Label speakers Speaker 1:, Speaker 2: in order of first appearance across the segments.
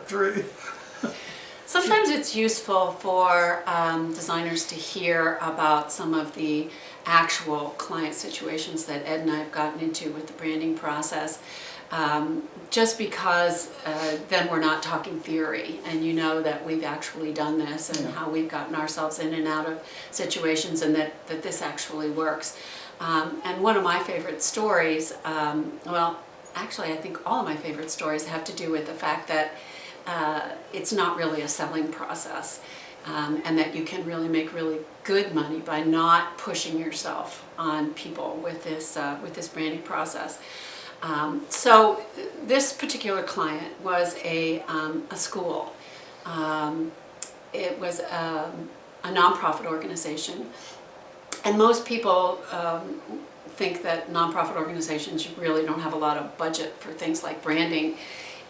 Speaker 1: 3.
Speaker 2: Sometimes it's useful for designers to hear about some of the actual client situations that Ed and I have gotten into with the branding process, just because then we're not talking theory, and you know that we've actually done this and how we've gotten ourselves in and out of situations, and that this actually works. And one of my favorite stories, well, actually I think all of my favorite stories have to do with the fact that it's not really a selling process, and that you can really make really good money by not pushing yourself on people with this branding process. So this particular client was a school. It was a nonprofit organization, and most people think that nonprofit organizations really don't have a lot of budget for things like branding,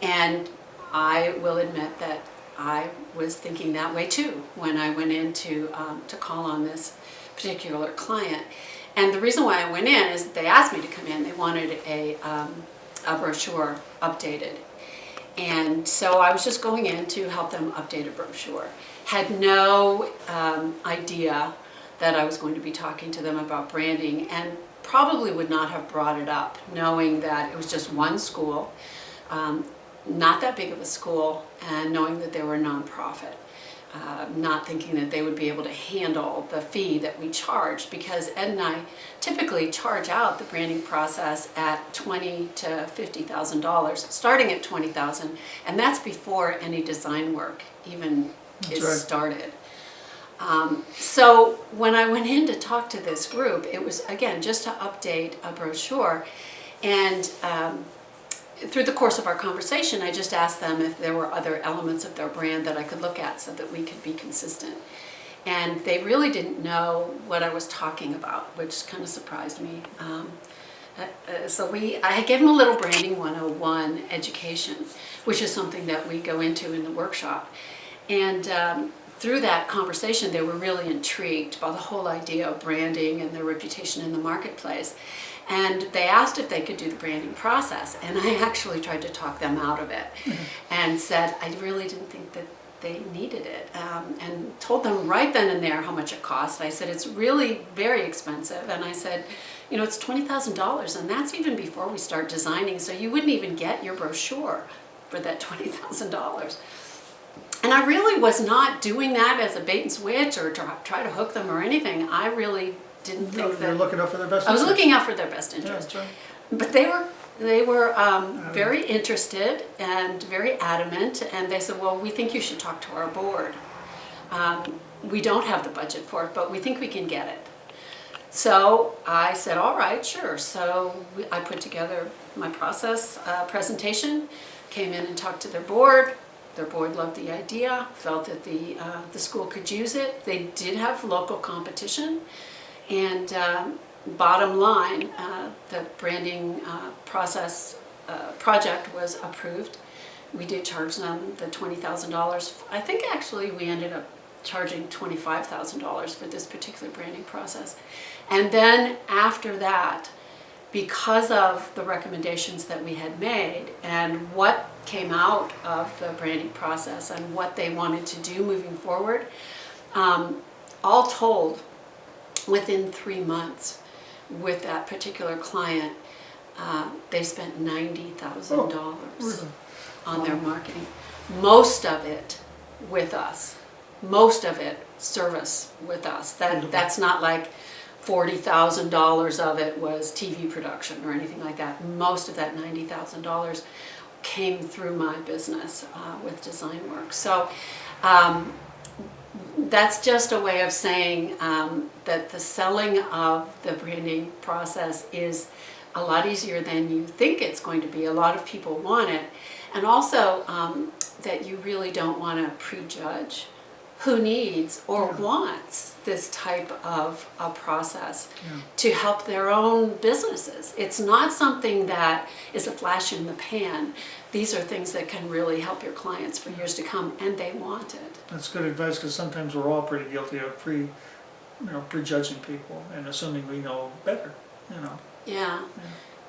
Speaker 2: and I will admit that I was thinking that way too when I went in to call on this particular client. And the reason why I went in is they asked me to come in. They wanted a brochure updated. And so I was just going in to help them update a brochure. Had no idea that I was going to be talking to them about branding, and probably would not have brought it up, knowing that it was just one school, not that big of a school, and knowing that they were a nonprofit. Not thinking that they would be able to handle the fee that we charged, because Ed and I typically charge out the branding process at $20,000 to $50,000, starting at $20,000, and that's before any design work even started. So when I went in to talk to this group, it was again just to update a brochure, and through the course of our conversation, I just asked them if there were other elements of their brand that I could look at so that we could be consistent. And they really didn't know what I was talking about, which kind of surprised me. So I gave them a little Branding 101 education, which is something that we go into in the workshop. And through that conversation, they were really intrigued by the whole idea of branding and their reputation in the marketplace. And they asked if they could do the branding process, and I actually tried to talk them out of it and said I really didn't think that they needed it, and told them right then and there how much it cost. I said it's really very expensive, and I said, you know, it's $20,000, and that's even before we start designing, so you wouldn't even get your brochure for that $20,000. And I really was not doing that as a bait and switch or to try to hook them or anything. I really didn't think that.
Speaker 1: You're looking out for their best interest.
Speaker 2: I was looking out for their best interest.
Speaker 1: Yeah, that's right.
Speaker 2: But they were very interested and very adamant, and they said, well, we think you should talk to our board. We don't have the budget for it, but we think we can get it. So I said, all right, sure. So I put together my process presentation, came in and talked to their board. Their board loved the idea, felt that the school could use it. They did have local competition. And bottom line, the branding process project was approved. We did charge them the $20,000. I think actually we ended up charging $25,000 for this particular branding process. And then after that, because of the recommendations that we had made and what came out of the branding process and what they wanted to do moving forward, all told, within 3 months with that particular client, they spent $90,000 on their marketing. Most of it with us. Most of it service with us. That's not like $40,000 of it was TV production or anything like that. Most of that $90,000 came through my business with design work. So that's just a way of saying that the selling of the branding process is a lot easier than you think it's going to be. A lot of people want it. And also that you really don't want to prejudge who needs or wants this type of a process to help their own businesses. It's not something that is a flash in the pan. These are things that can really help your clients for years to come, and they want it.
Speaker 1: That's good advice, because sometimes we're all pretty guilty of prejudging people and assuming we know better, you know.
Speaker 2: Yeah.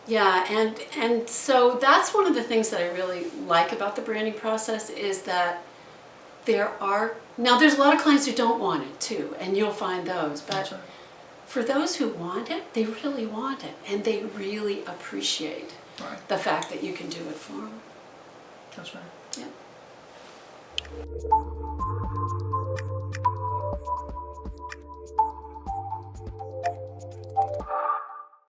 Speaker 2: Yeah, and so that's one of the things that I really like about the branding process is that there's a lot of clients who don't want it too, and you'll find those, but
Speaker 1: That's right.
Speaker 2: for those who want it, they really want it, and they really appreciate
Speaker 1: Right,
Speaker 2: the fact that you can do it for them.
Speaker 1: that's right.
Speaker 2: Yeah.